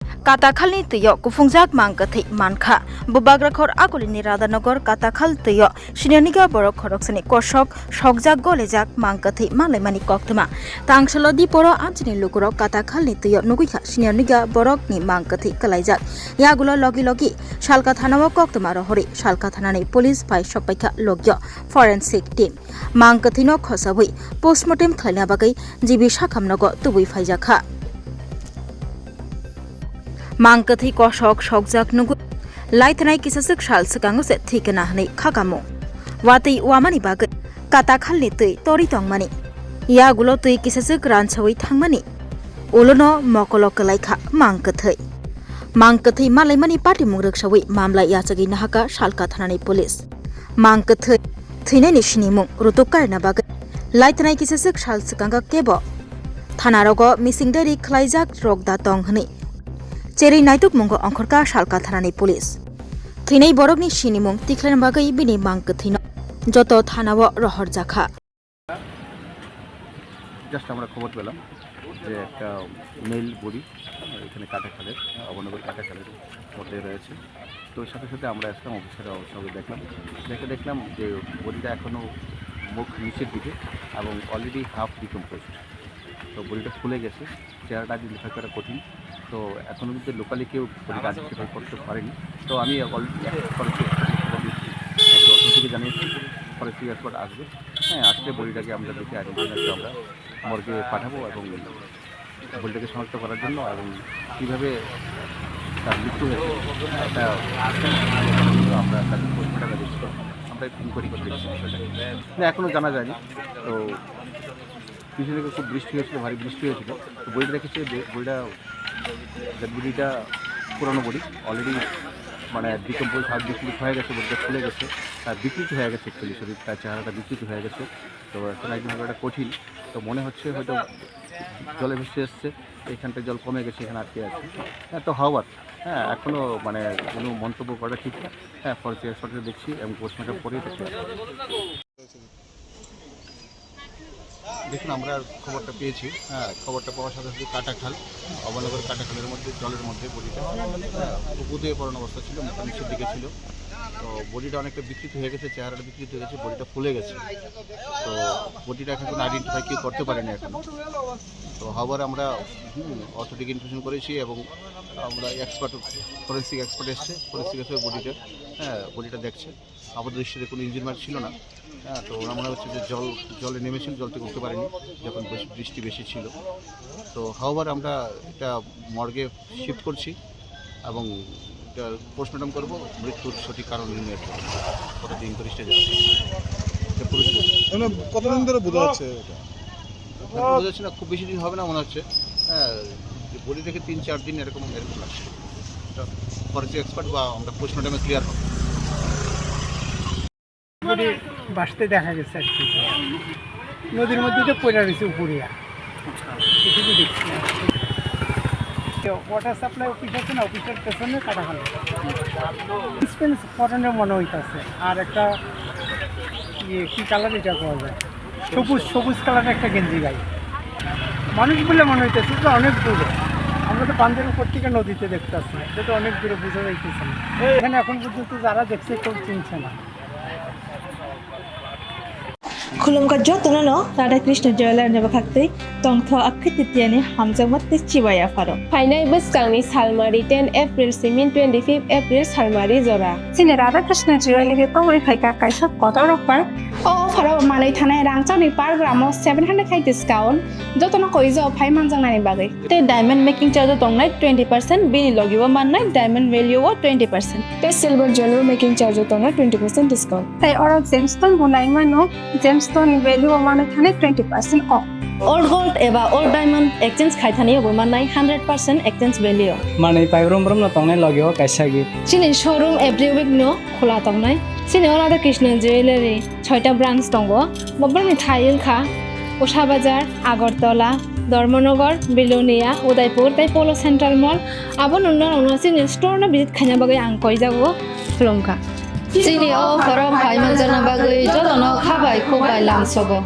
Katakhalni tuyo kufungjak mangkathi mankha bubagrakhor akulini Radhanagar Katakhal tuyo Shinaniga borok khoroksani koshok shokjak golejak mangkathi malaimani koktuma tangsalodi poro anjini lukurok Katakhalni tuyo nuguikha Shinaniga borok ni mangkathi kalaijak yagulo logi logi Shalka thanao koktuma rohori Shalka thanani police pai sokpaikha logyo forensic team mangkathino khosabui postmortem khlaina bagai jibi sakhamnago tubui phaijakha Mangkathi koshok shokjak nugu laithanai kisasuk shal sakango se thikana hanai khakamo watei wamani bagai Katakhalni tui tori tongmani yagulo tui kisasuk ranchawi thangmani ulono mokolo kalaikha mangkathi malaimani party mungraksawi mamla yachagi nahaka Shalka thanani police mangkathi thinaini sinimung rutukarna bagai laithanai kisasuk shal sakanga kebo thanarogo missing dairy khlaijak rokda tong hanai Cheri naituk mungo angkhorka Shalka thanani police thinai borokni sinimung tikhlaina bagai bini mangkathino joto thanao rohor jakha just আমরা খবর পেলাম যে একটা mail body এখানে কাটাখালের অবনগর কাটাখালের মধ্যে রয়েছে তো এর সাথে সাথে আমরা আসলাম অফিসাররা সবাই দেখলাম যে বডিটা এখনও মুখ নিচের দিকে এবং অলরেডি হাফ ডিকম্পোজড তো বডিটা ফুলে গেছে চেহারাটা আইডেন্টিফাই করা কঠিন তো এখনও কিন্তু লোকালি কেউ বডিটা আইডেন্টিফাই করতে পারেনি তো আমি অলরেডি থেকে জানিয়েছি ফরেন্সিক এক্সপার্ট আসবে হ্যাঁ আসলে বডিটাকে আমরা দেখে আইডেন্টিফাই আমরা মর্গে পাঠাবো এবং বডিটাকে শনাক্ত করার জন্য এবং কীভাবে তার মৃত্যু হয়েছে এটা আমরা তাকে পোস্টমর্টমে দিচ্ছি আমরা ইনকোয়ারি করে দেখছি বিষয়টা এখনও জানা যায়নি তো কিছু থেকে খুব বৃষ্টি হয়েছিল ভারী বৃষ্টি হয়েছিল তো বডিটা দেখেছে বডিটা পুরনো বডি অলরেডি মানে ডিকম্পোজ হার্ট ডিকম্পোজ হয়ে গেছে বডিটা ফুলে গেছে তার বিকৃত হয়ে গেছে অ্যাকচুয়ালি শরীর তার চেহারাটা বিকৃত হয়ে গেছে তো এখন আইডেন্টিফাইটা কঠিন তো মনে হচ্ছে হয়তো জলে ভেসে এসছে এইখানটায় জল কমে গেছে এখানে আটকে আছে হ্যাঁ তো হওয়ার হ্যাঁ এখনও মানে কোনো মন্তব্য করা ঠিক না হ্যাঁ ফরেন্সিক এক্সপার্টকে দেখছি এবং পোস্টমর্টম করেই দেখছি দেখুন আমরা খবরটা পেয়েছি হ্যাঁ খবরটা পাওয়ার সাথে সাথে কাটাখাল অবনগর কাটাখালের মধ্যে জলের মধ্যে বডিটা উপদে পড়ানো অবস্থা ছিল মুখটা নিচের দিকে ছিল তো বডিটা অনেকটা বিকৃত হয়ে গেছে চেহারাটা বিকৃত হয়ে গেছে বডিটা ফুলে গেছে তো বডিটা এখন কোনো আইডেন্টিফাই কেউ করতে পারেনি এখন তো হবার আমরা অথরিটিক ইনফরমেশন করেছি এবং আমরা ফরেন্সিক এক্সপার্ট এসছে ফরেন্সিক এক্সপার্ট বডিটা দেখছে আমাদের দৃষ্টিতে কোনো ইঞ্জিন মার্ক ছিল না হ্যাঁ তো ওরা মনে হচ্ছে যে জলে নেমেছিল জল থেকে উঠতে পারেনি যখন বৃষ্টি বেশি ছিল তো হাওয়ার আমরা এটা মর্গে শিফট করছি এবং এটা পোস্টমর্টম করবো মৃত্যুর সঠিক কারণ নির্ণয় করবো কতদিন ইনকোয়ারিস্টে যাচ্ছে এটা পুলিশ কতদিন ধরে বোঝা যাচ্ছে বোঝা যাচ্ছে না খুব বেশি দিন হবে না মনে হচ্ছে হ্যাঁ বডি থেকে 3-4 দিন এরকম লাগছে এটা ফরেন্সিক এক্সপার্ট বা আমরা পোস্টমর্টমে ক্লিয়ার হবে বাসতে দেখা গেছে আর কি নদীর মধ্যে তো পড়ে রয়েছে উপরিয়া এটুকু দেখছি ওয়াটার সাপ্লাই অফিস আছে না অফিসের পেছনে কাটাখাল ডিসপেন্স কটনের মনে হইতেছে আর একটা কী কালার এটা পাওয়া যায় সবুজ কালারের একটা গেঞ্জি গাই মানুষ বলে মনে হইতেছে তো অনেক দূরে আমরা তো বান্ধের উপর থেকে নদীতে দেখতেছি এটা তো অনেক দূরে বোঝা যাইতেছে না এখানে এখন পর্যন্ত যারা দেখছে কেউ চিনছে না Khulumka jotono Radha Krishna Jewelry ne bakakte tongtho akhititiani hamjangmat chiwaya faro. Phainai buskangni salmari 10 April simin 25 April salmari jora. Sine Radha Krishna Jewelry ke tongri phaika kaisa koto rokpar. O faro malai thanai rangchani par gramo 700 khai discount jotono koijo phai manjangnani bagai. Te diamond making charge tongnai 20% bini logibo mannai diamond value o 20%. Te silver jewelry making charge tongnai 20% discount. Tai oro gemstone bunai mano gemstone value mane thane 20% off. Old gold eba old diamond exchange khai thani obo mannai 100% exchange value. Manai pairom no tongnai logio kaisa gi. Sine showroom every week no khola tongnai. Sine Radha Krishna Jewelry 6টা branch tongo. Bobani Thail kha Usha Bazar Agartala Dharmanagar Bilonia Udaipur tai Polo Central Mall abon unna sine store na visit khanya bagai ang koi jago Khulumka. Sini o forum phai manjana bagai jotono khabai khobai lamsogo.